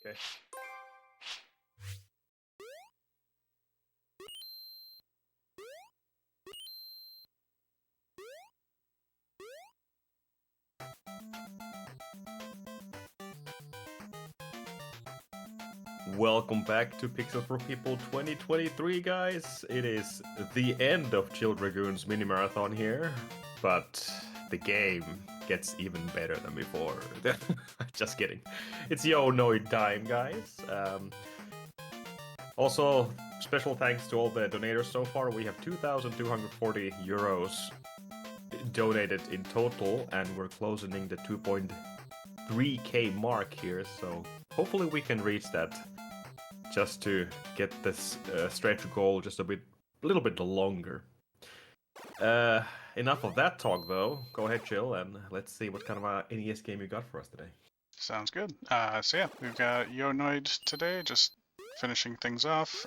Okay. Welcome back to Pixel for People 2023, guys. It is the end of Chill Dragoon's mini marathon here, but the game gets even better than before. Just kidding. It's Noid time, guys. Also, special thanks to all the donators so far. We have 2,240 euros donated in total, and we're closing in the 2.3k mark here. So hopefully we can reach that, just to get this stretch goal just a little bit longer. Enough of that talk, though. Go ahead, Chill, and let's see what kind of a NES game you got for us today. Sounds good. So yeah, we've got Noid today, just finishing things off.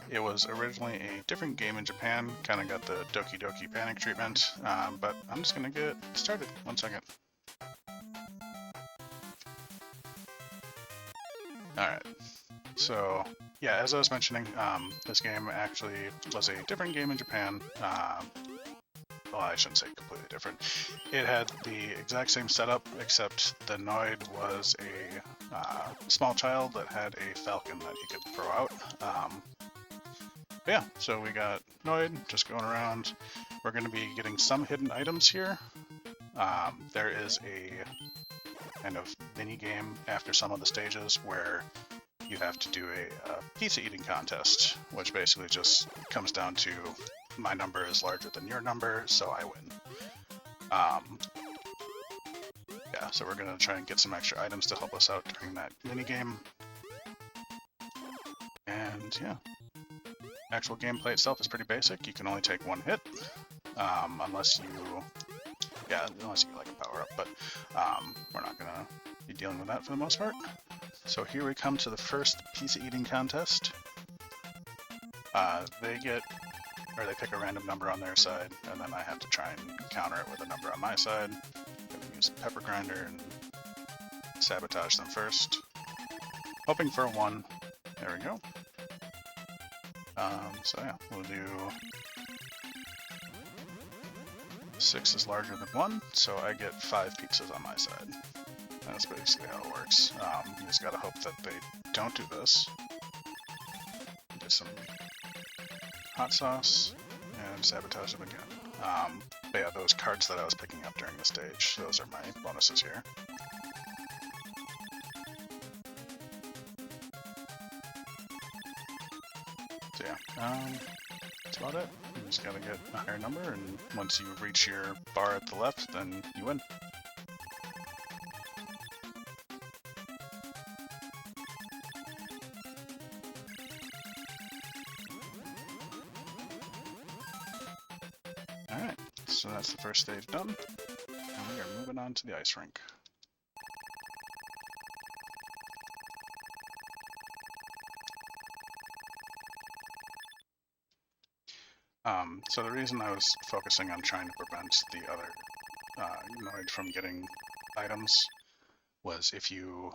It was originally a different game in Japan, kind of got the Doki Doki Panic treatment, but I'm just gonna get started. 1 second. Alright, so yeah, as I was mentioning, this game actually was a different game in Japan. Well, I shouldn't say completely different. It had the exact same setup, except the Noid was a small child that had a falcon that he could throw out. Yeah, so we got Noid just going around. We're going to be getting some hidden items here. There is a kind of mini game after some of the stages where you have to do a pizza eating contest, which basically just comes down to my number is larger than your number, so I win. Yeah, so we're gonna try and get some extra items to help us out during that mini game. And yeah, actual gameplay itself is pretty basic. You can only take one hit, unless you get like a power up, but we're not gonna be dealing with that for the most part. So here we come to the first pizza eating contest. They pick a random number on their side, and then I have to try and counter it with a number on my side. I'm gonna use a pepper grinder and sabotage them first. Hoping for a 1. There we go. So yeah, we'll do 6 is larger than 1, so I get 5 pizzas on my side. That's basically how it works. You just gotta hope that they don't do this. Get some hot sauce and sabotage them again. But yeah, those cards that I was picking up during the stage, those are my bonuses here. So yeah, that's about it. You just gotta get a higher number, and once you reach your bar at the left, then you win. Alright, so that's the first stage done, and we are moving on to the ice rink. So the reason I was focusing on trying to prevent the other Noid from getting items was if you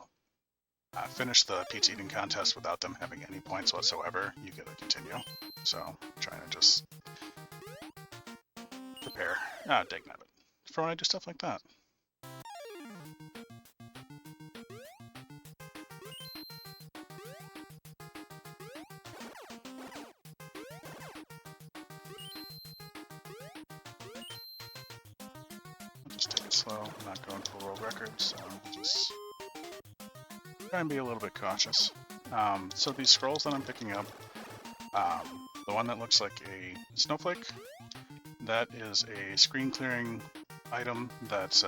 finish the pizza eating contest without them having any points whatsoever, you get to continue. So I'm trying to just prepare. Dagnabbit. For when I do stuff like that. Just take it slow. I'm not going for world records, so just try and be a little bit cautious. So these scrolls that I'm picking up, the one that looks like a snowflake, that is a screen clearing item that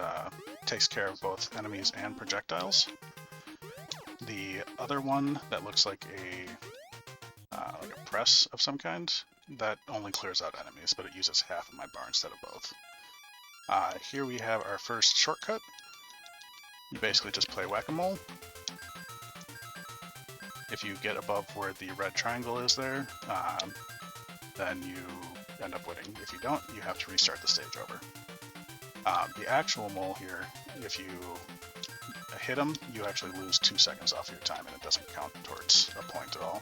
takes care of both enemies and projectiles. The other one that looks like a press of some kind, that only clears out enemies, but it uses half of my bar instead of both. Here we have our first shortcut. You basically just play whack-a-mole. If you get above where the red triangle is there, then you end up winning. If you don't, you have to restart the stage over. The actual mole here, if you hit him, you actually lose 2 seconds off your time, and it doesn't count towards a point at all.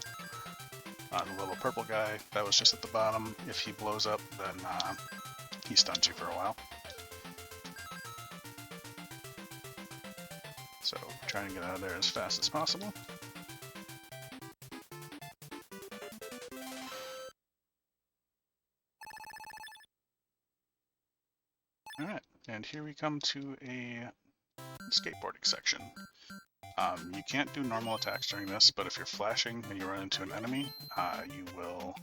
The little purple guy that was just at the bottom, if he blows up, then he stuns you for a while. So try and get out of there as fast as possible. Alright, and here we come to a skateboarding section. You can't do normal attacks during this, but if you're flashing and you run into an enemy, you will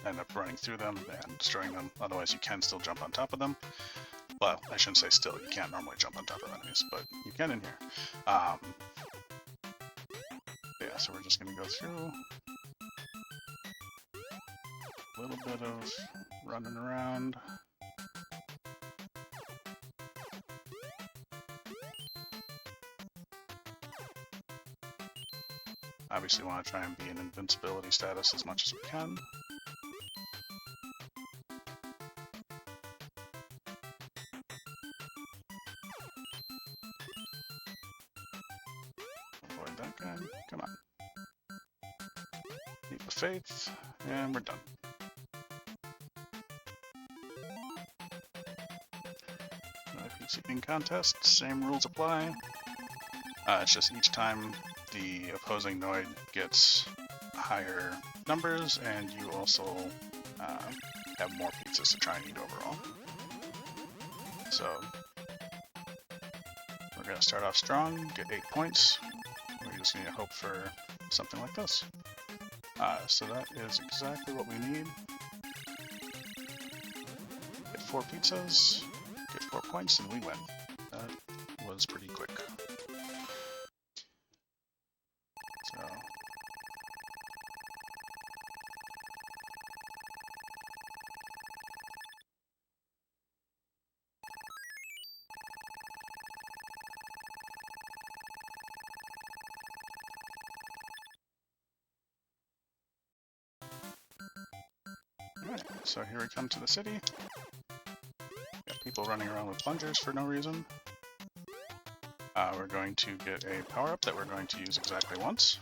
end up running through them and destroying them. Otherwise, you can still jump on top of them. Well, I shouldn't say still, you can't normally jump on top of enemies, but you can in here. Yeah, so we're just going to go through a little bit of running around. Obviously want to try and be in invincibility status as much as we can. Avoid that guy. Come on. Leap of faith, and we're done. Another PC being contest, same rules apply. It's just each time the opposing Noid gets higher numbers, and you also have more pizzas to try and eat overall. So we're going to start off strong, get 8 points. We just need to hope for something like this. So that is exactly what we need. Get 4 pizzas, get 4 points, and we win. That was pretty quick. So alright, so here we come to the city. Got people running around with plungers for no reason. We're going to get a power-up that we're going to use exactly once.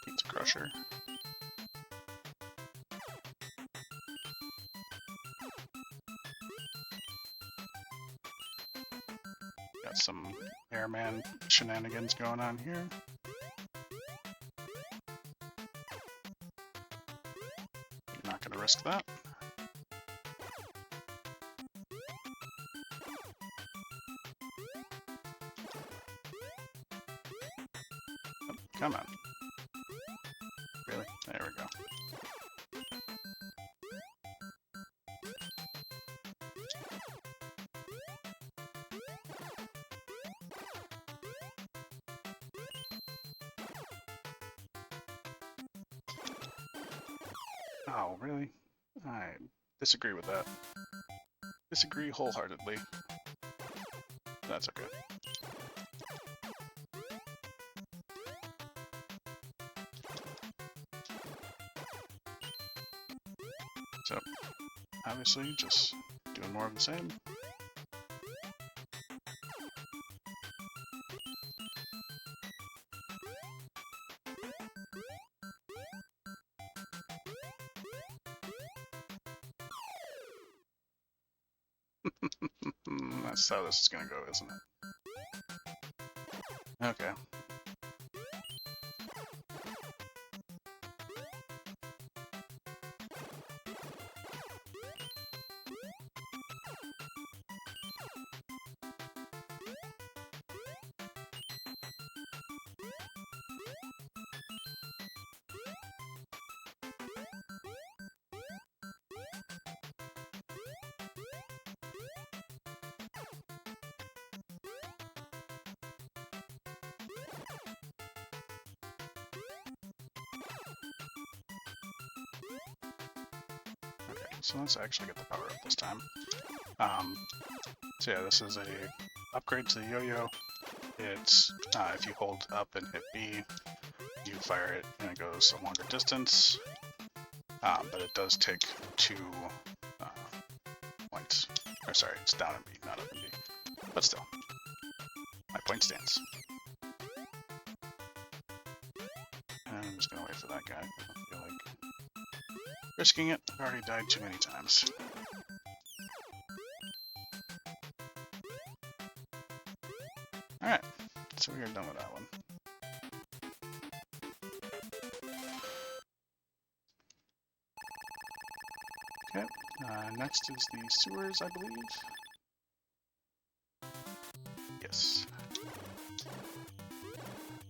Pizza Crusher. Got some airman shenanigans going on here. Not going to risk that. Come on. Really? There we go. Oh, really? I disagree with that. Disagree wholeheartedly. That's okay. So, obviously, just doing more of the same. That's how this is gonna go, isn't it? Okay. So let's actually get the power up this time. So yeah, this is a upgrade to the yo-yo. It's if you hold up and hit B, you fire it and it goes a longer distance. But it does take 2 points. Or sorry, it's down in B, not up in B. But still, my point stands. And I'm just gonna wait for that guy. I feel like risking it. I've already died too many times. Alright, so we are done with that one. Okay, next is the sewers, I believe. Yes.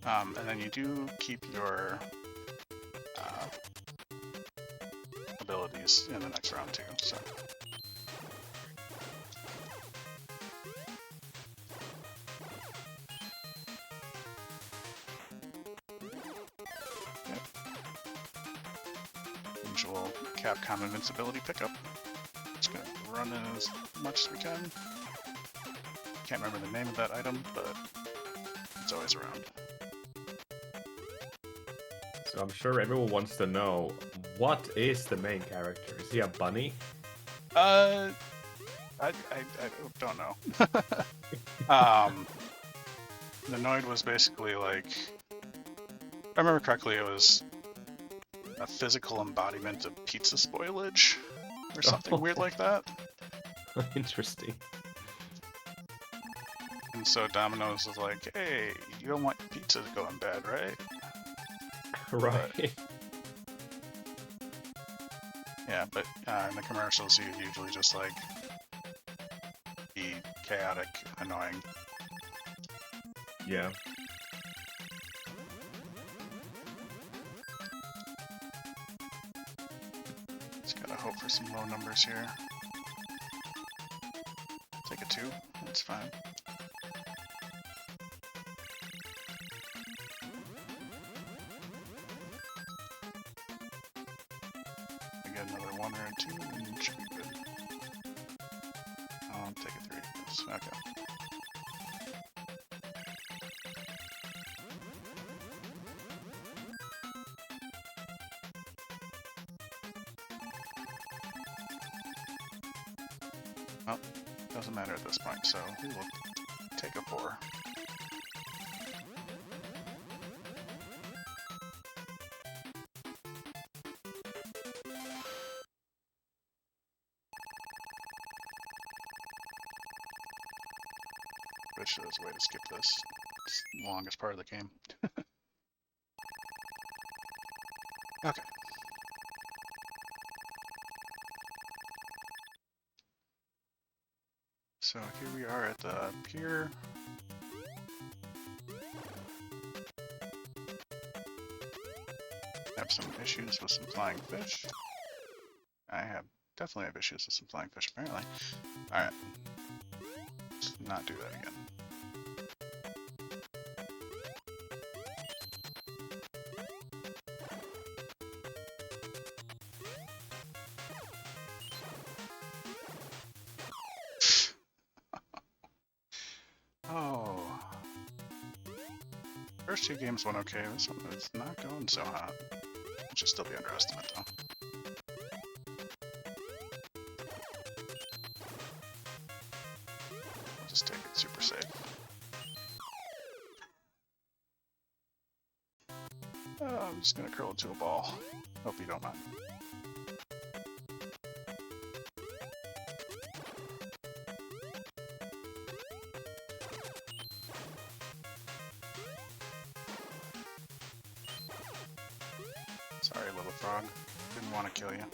And then you do keep your abilities in the next round too, so. Yep. Usual Capcom invincibility pickup. Just gonna run in as much as we can. Can't remember the name of that item, but it's always around. So I'm sure everyone wants to know, what is the main character? Is he a bunny? I don't know. The Noid was basically like, if I remember correctly, it was a physical embodiment of pizza spoilage, or something weird like that. Interesting. And so Domino's was like, hey, you don't want your pizza going bad, right? Right. Yeah, but in the commercials, you'd usually just like be chaotic, annoying. Yeah. Just gotta hope for some low numbers here. Take a 2, that's fine. I get another 1 or a 2 and it should be good. I'll take a 3. Yes, okay. Well, doesn't matter at this point, so we will take a 4. Wish there was a way to skip this. It's the longest part of the game. Okay. So here we are at the pier. Have some issues with some flying fish. I definitely have issues with some flying fish, apparently. Alright. Let's not do that again. Oh. First 2 games went okay, this one is not going so hot. It should still be underestimate though. I'll just take it super safe. I'm just gonna curl into a ball. Hope you don't mind. Sorry, little frog. Didn't want to kill you.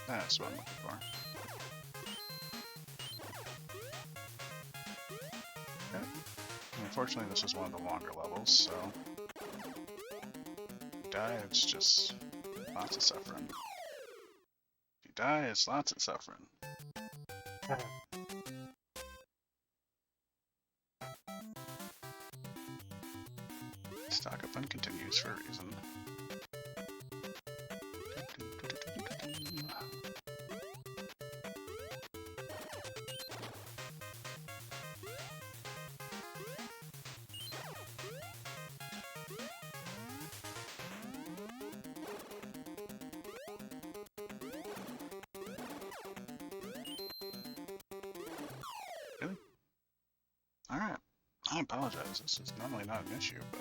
That's what I'm looking for. Okay. Unfortunately, this is one of the longer levels, so if you die, it's just lots of suffering. If you die, it's lots of suffering. Stock up and continues for a reason. I apologize. This is normally not an issue, but...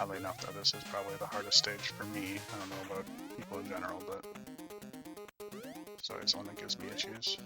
Oddly enough, though, this is probably the hardest stage for me. I don't know about people in general, but it's always the one that gives me issues.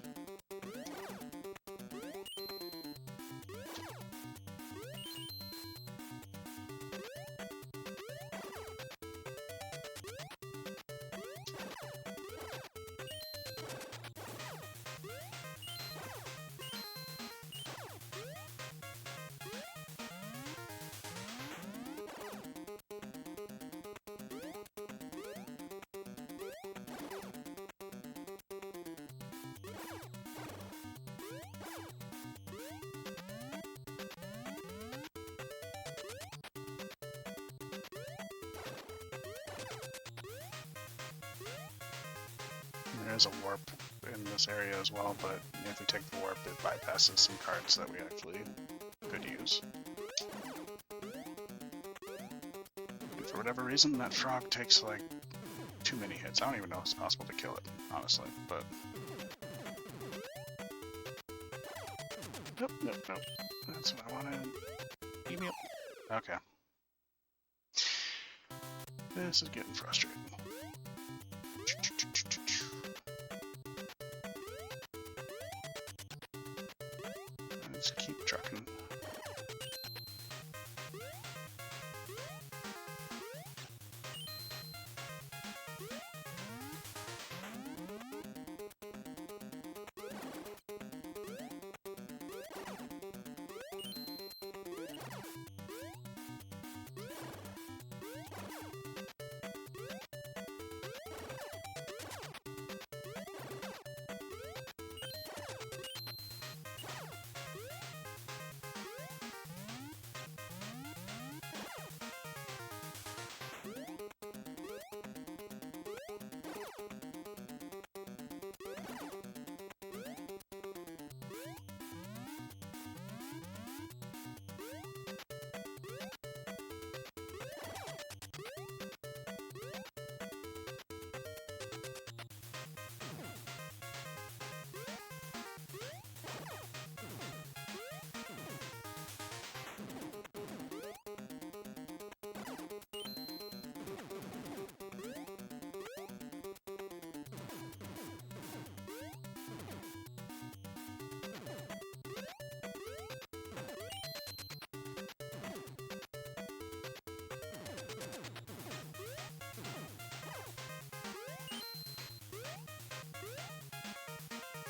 There is a warp in this area as well, but if we take the warp, it bypasses some cards that we actually could use. And for whatever reason, that frog takes like too many hits. I don't even know if it's possible to kill it, honestly, but... Nope, nope, nope. That's what I wanted. Beat me up. Okay. This is getting frustrating. Let's keep trucking.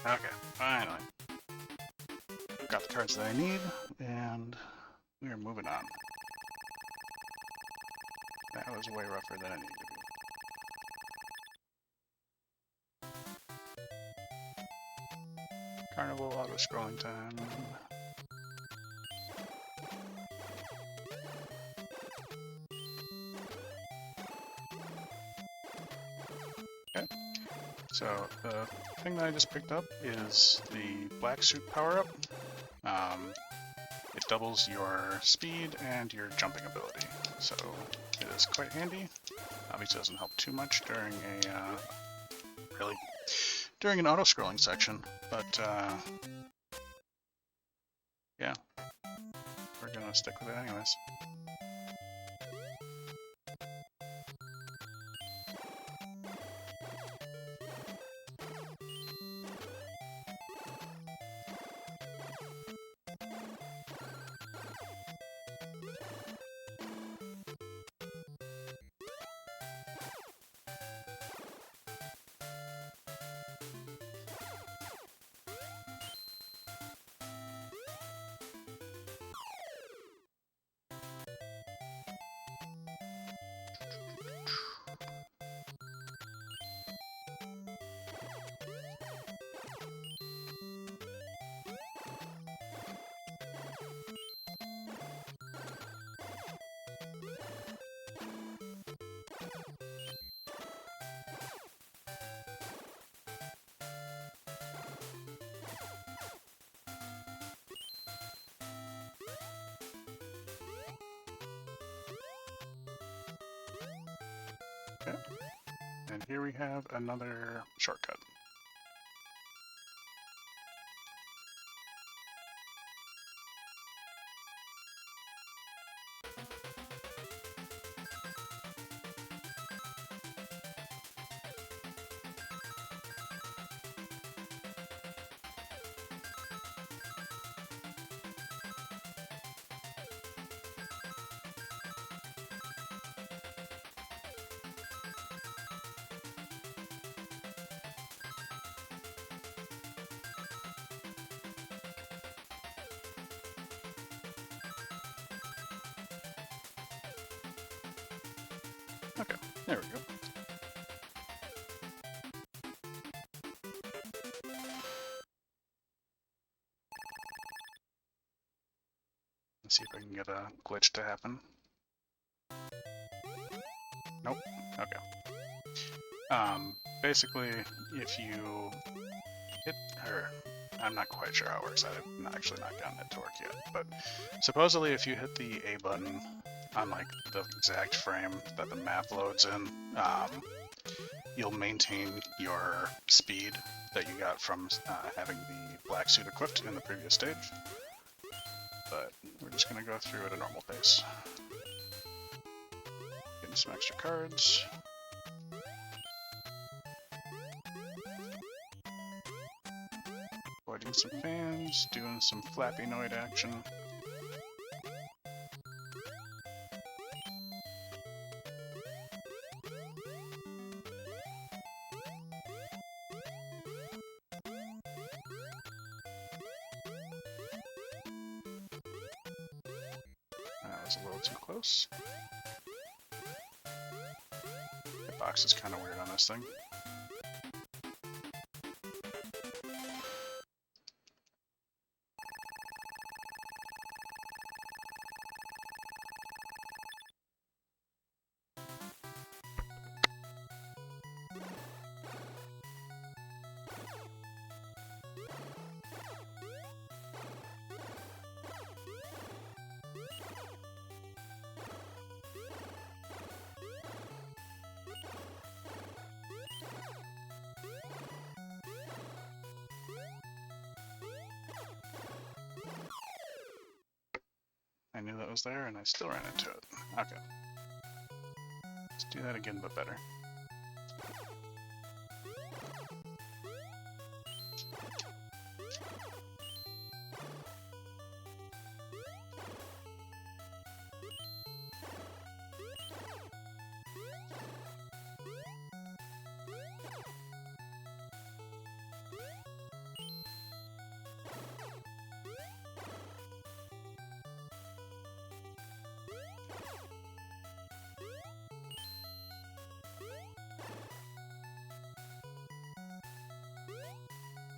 Okay, finally. Got the cards that I need, and we are moving on. That was way rougher than it needed to be. Carnival auto-scrolling time. Okay, so the thing that I just picked up is the black suit power-up. It doubles your speed and your jumping ability, so it is quite handy. Obviously doesn't help too much during a during an auto-scrolling section, but yeah, we're gonna stick with it anyways. Okay. And here we have another shortcut. Okay, there we go. Let's see if I can get a glitch to happen. Nope. Okay. Basically, if you hit, or I'm not quite sure how it works. I've actually not gotten it to work yet, but supposedly if you hit the A button on like the exact frame that the map loads in, you'll maintain your speed that you got from having the black suit equipped in the previous stage. But we're just gonna go through at a normal pace. Getting some extra cards. Avoiding some fans, doing some flappy Noid action. That was a little too close. The box is kind of weird on this thing. I knew that was there, and I still ran into it. Okay. Let's do that again, but better.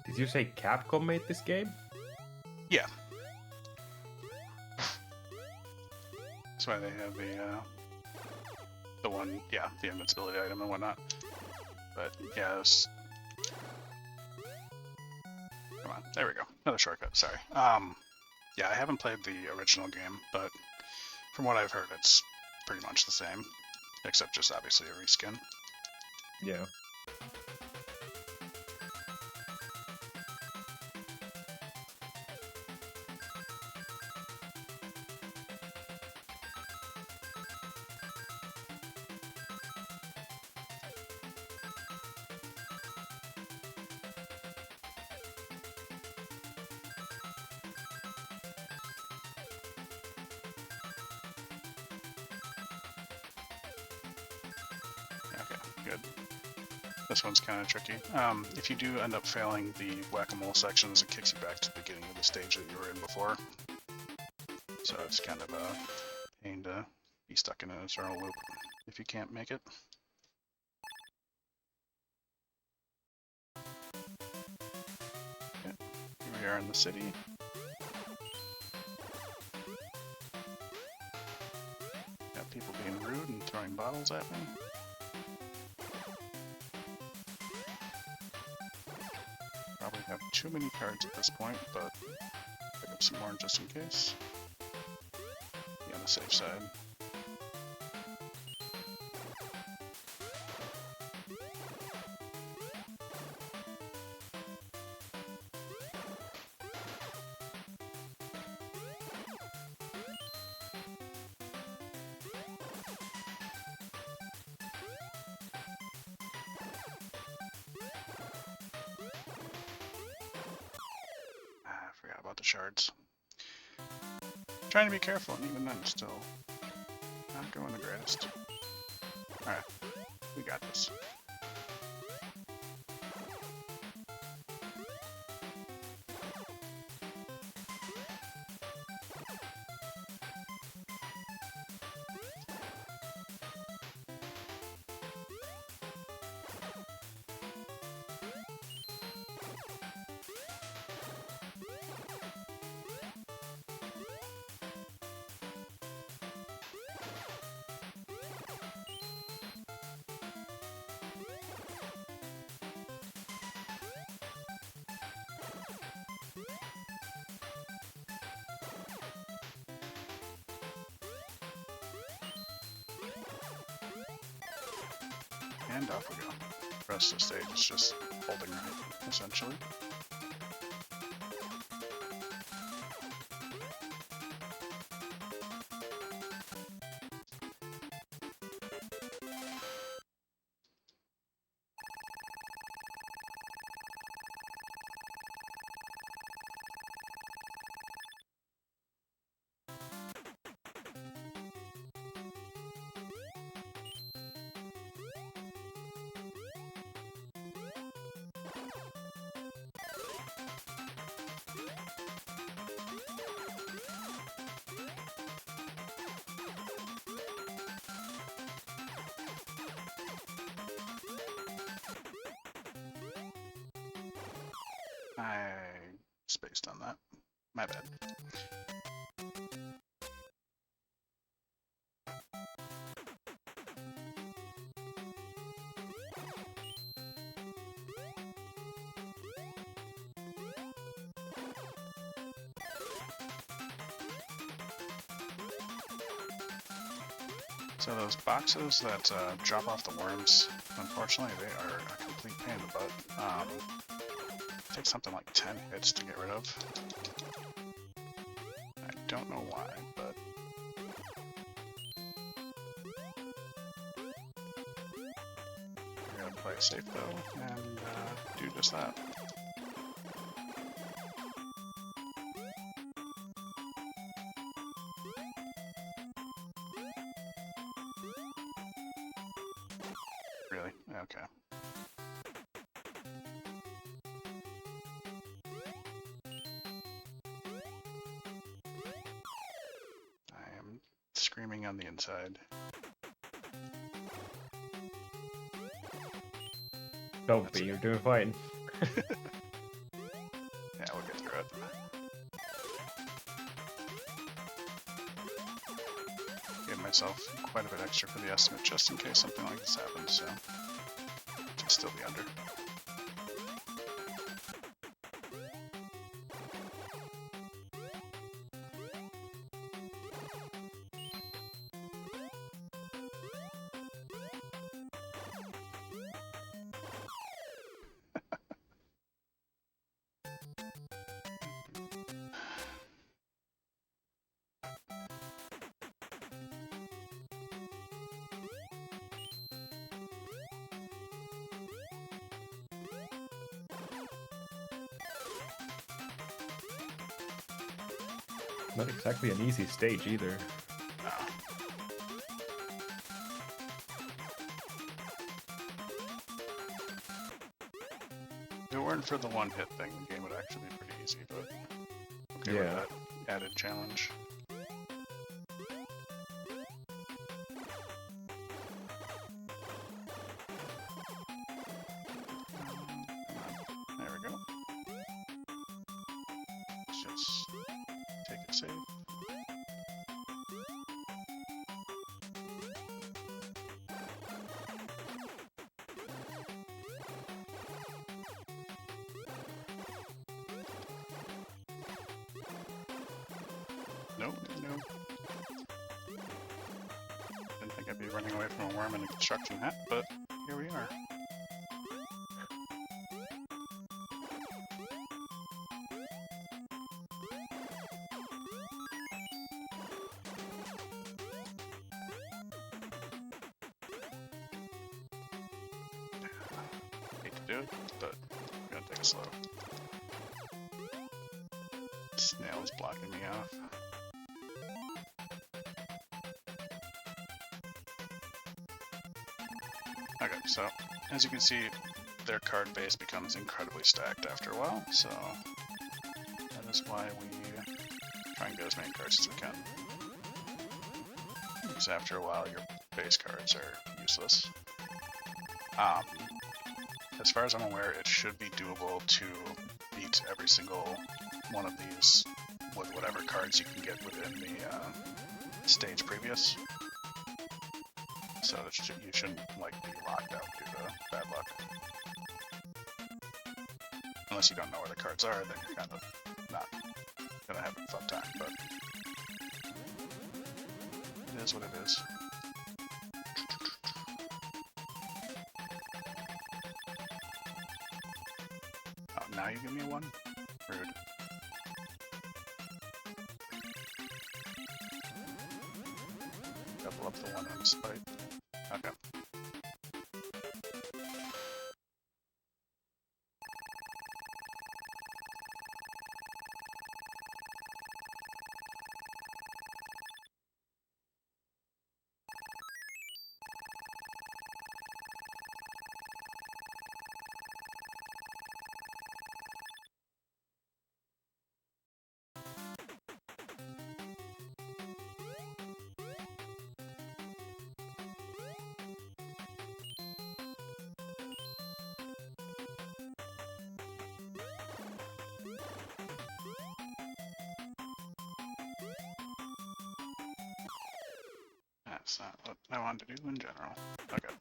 Did you say Capcom made this game? Yeah. That's why they have the one, yeah, the invincibility item and whatnot. But yeah, come on, there we go. Another shortcut. Sorry. Yeah, I haven't played the original game, but from what I've heard, it's pretty much the same, except just obviously a reskin. Yeah. Okay, good. This one's kind of tricky. If you do end up failing the whack-a-mole sections, it kicks you back to the beginning of the stage that you were in before. So it's kind of a pain to be stuck in an eternal loop if you can't make it. Okay, here we are in the city. Got people being rude and throwing bottles at me. Probably have too many cards at this point, but pick up some more just in case. Be on the safe side. shards. Trying to be careful, and even then, still not going the greatest. Alright, we got this. And off we go. The rest of the stage is just holding right, essentially. I spaced on that. My bad. So those boxes that drop off the worms, unfortunately, they are a complete pain in the butt. It takes something like 10 hits to get rid of. I don't know why, but... we're gonna play safe though, and do just that. Really? Okay. I am screaming on the inside. Don't be, you're doing fine. Yeah, we'll get through it. Give myself quite a bit extra for the estimate just in case something like this happens, so to still be under. Not exactly an easy stage either. No. If it weren't for the one-hit thing, the game would actually be pretty easy, but okay with that added challenge. There we go. Let's just take it safe. Nope, nope. Didn't think I'd be running away from a worm in a construction hat, but here we are. Hate to do it, but I'm gonna take it slow. Snail is blocking me off. Okay, so as you can see, their card base becomes incredibly stacked after a while, so that is why we try and get as many cards as we can. Because after a while, your base cards are useless. As far as I'm aware, it should be doable to beat every single one of these with whatever cards you can get within the stage previous. So you shouldn't like be locked out due to bad luck. Unless you don't know where the cards are, then you're kind of not gonna have a fun time, but it is what it is. Oh, now you give me a 1? Rude. Double up the 1 on spite. Okay. That's not what I wanted to do in general. Okay.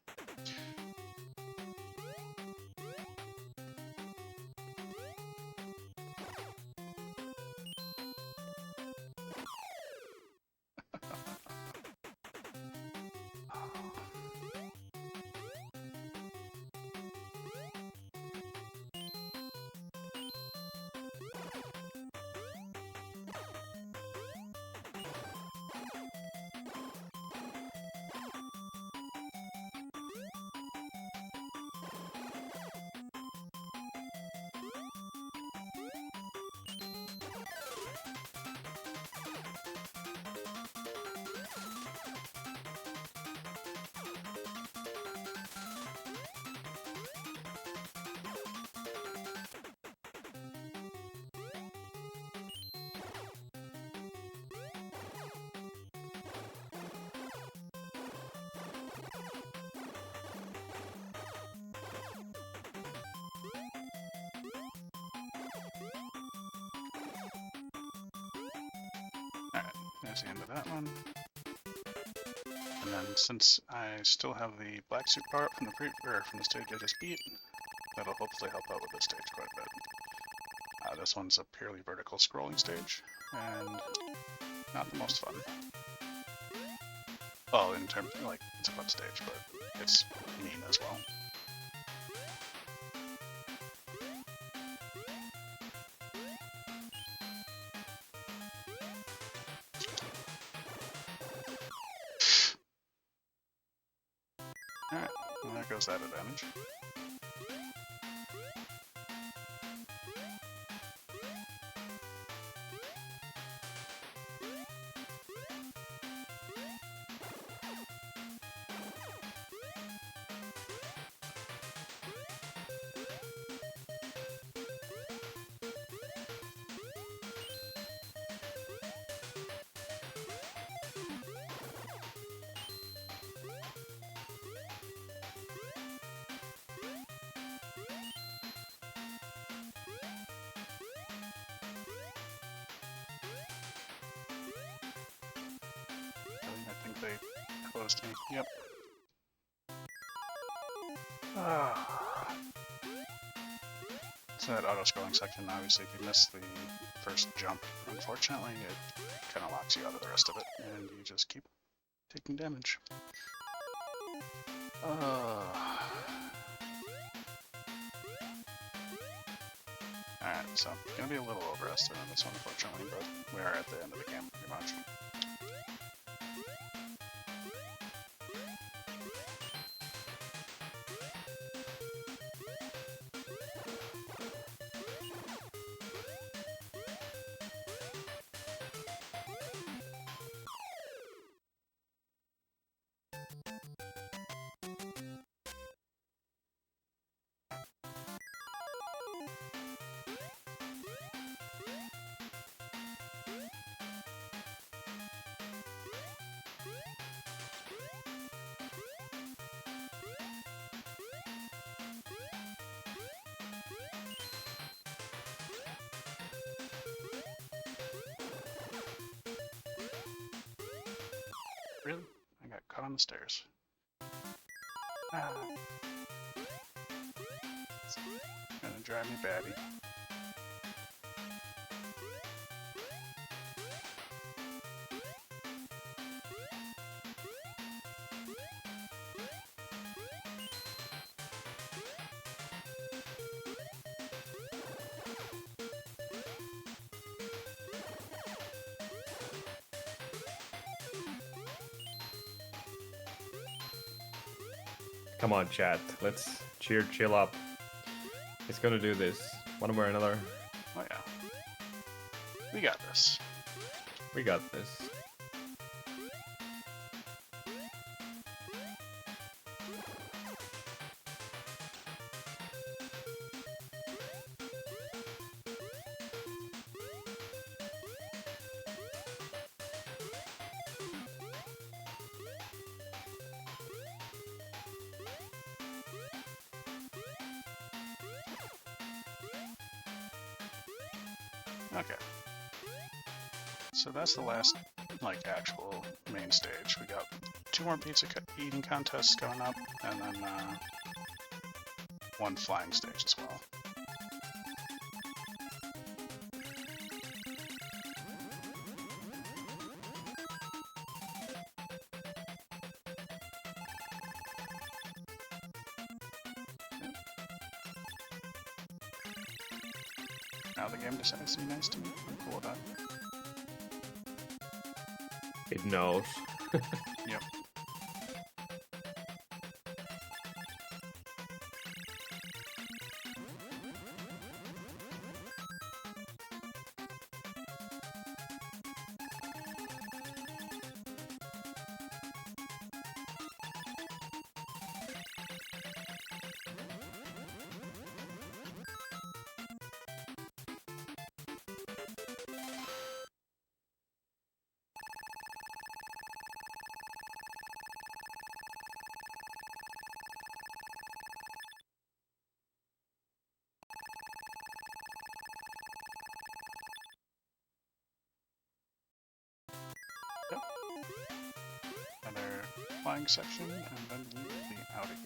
Alright, there's the end of that one. And then since I still have the black suit power up from the stage I just beat, that'll hopefully help out with this stage quite a bit. This one's a purely vertical scrolling stage, and not the most fun. Well, in terms of, like, it's a fun stage, but it's mean as well. Alright, well, there goes that advantage. I think they closed me. Yep. So that auto-scrolling section, obviously, if you miss the first jump, unfortunately, it kind of locks you out of the rest of it, and you just keep taking damage. Alright, so gonna be a little overestimated on this one, unfortunately, but we are at the end of the game, pretty much. Really? I got caught on the stairs. Ah. It's gonna drive me batty. Come on, chat. Let's chill up. It's gonna do this one way or another. Oh yeah. We got this. We got this. Okay. So that's the last, like, actual main stage. We got 2 more pizza eating contests going up, and then 1 flying stage as well. Now the game decides to be nice to me. I'm cool with that. It knows. Yep. Another flying section, and then we will be out of here.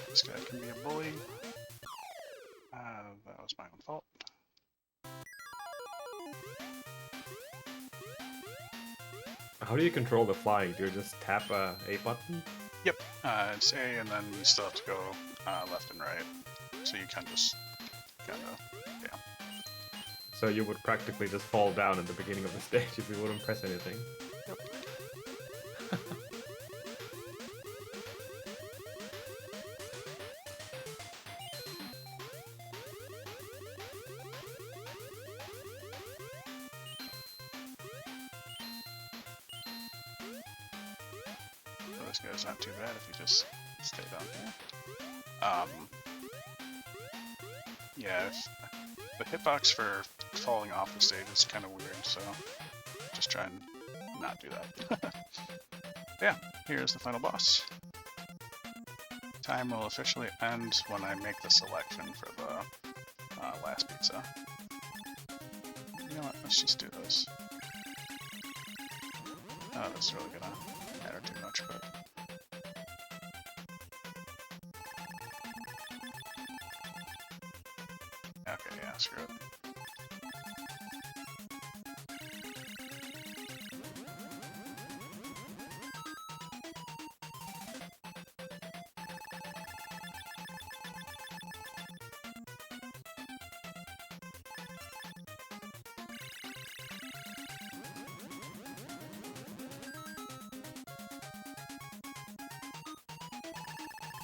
This guy can be a bully. That was my own fault. How do you control the flying? Do you just tap A button? Yep, it's A, and then you still have to go left and right. So you can just kind of, yeah. So you would practically just fall down at the beginning of the stage if you wouldn't press anything. Yep. So this guy's not too bad if you just stay down here. Yeah, the hitbox for falling off the stage is kind of weird, so just try and not do that. Yeah, here's the final boss. Time will officially end when I make the selection for the last pizza. You know what, let's just do this. Oh, that's really gonna matter too much, but... Okay, yeah, screw it.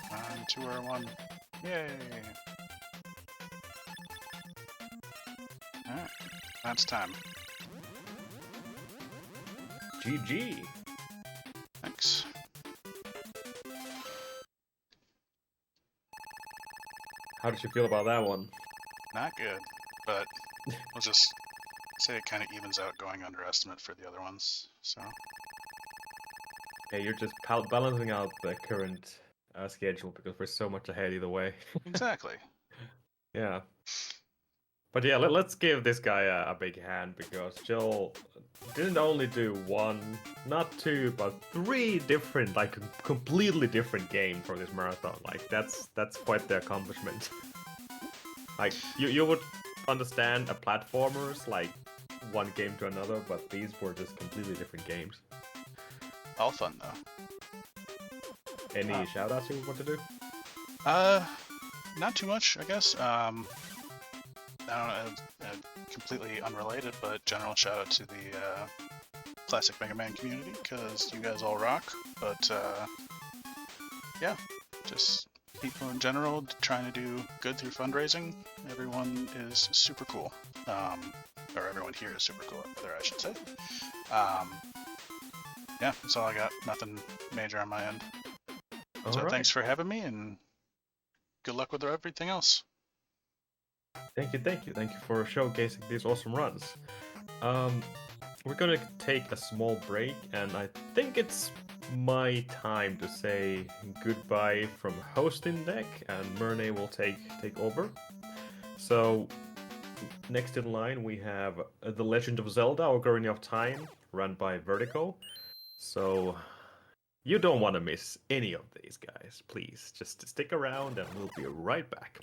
On 2 or 1. Yay! Alright, that's time. GG! Thanks. How did you feel about that one? Not good, but we'll just say it kind of evens out going underestimate for the other ones, so... Hey, you're just balancing out the current schedule because we're so much ahead either way. Exactly. Yeah. But yeah, let's give this guy a big hand because Joel didn't only do one, not two, but three different, like completely different games for this marathon. Like that's quite the accomplishment. Like you would understand a platformers like one game to another, but these were just completely different games. All fun though. Any shoutouts you want to do? Not too much, I guess. I don't know, completely unrelated, but general shout out to the classic Mega Man community because you guys all rock. But yeah, just people in general trying to do good through fundraising. Everyone is super cool. Or everyone here is super cool, rather I should say. Yeah, that's all I got. Nothing major on my end. So thanks for having me, and good luck with everything else. Thank you for showcasing these awesome runs. We're gonna take a small break, and I think it's my time to say goodbye from hosting deck, and Murnay will take over. So next in line we have The Legend of Zelda: Ocarina of Time, run by Vertigo. So you don't want to miss any of these guys. Please just stick around, and we'll be right back.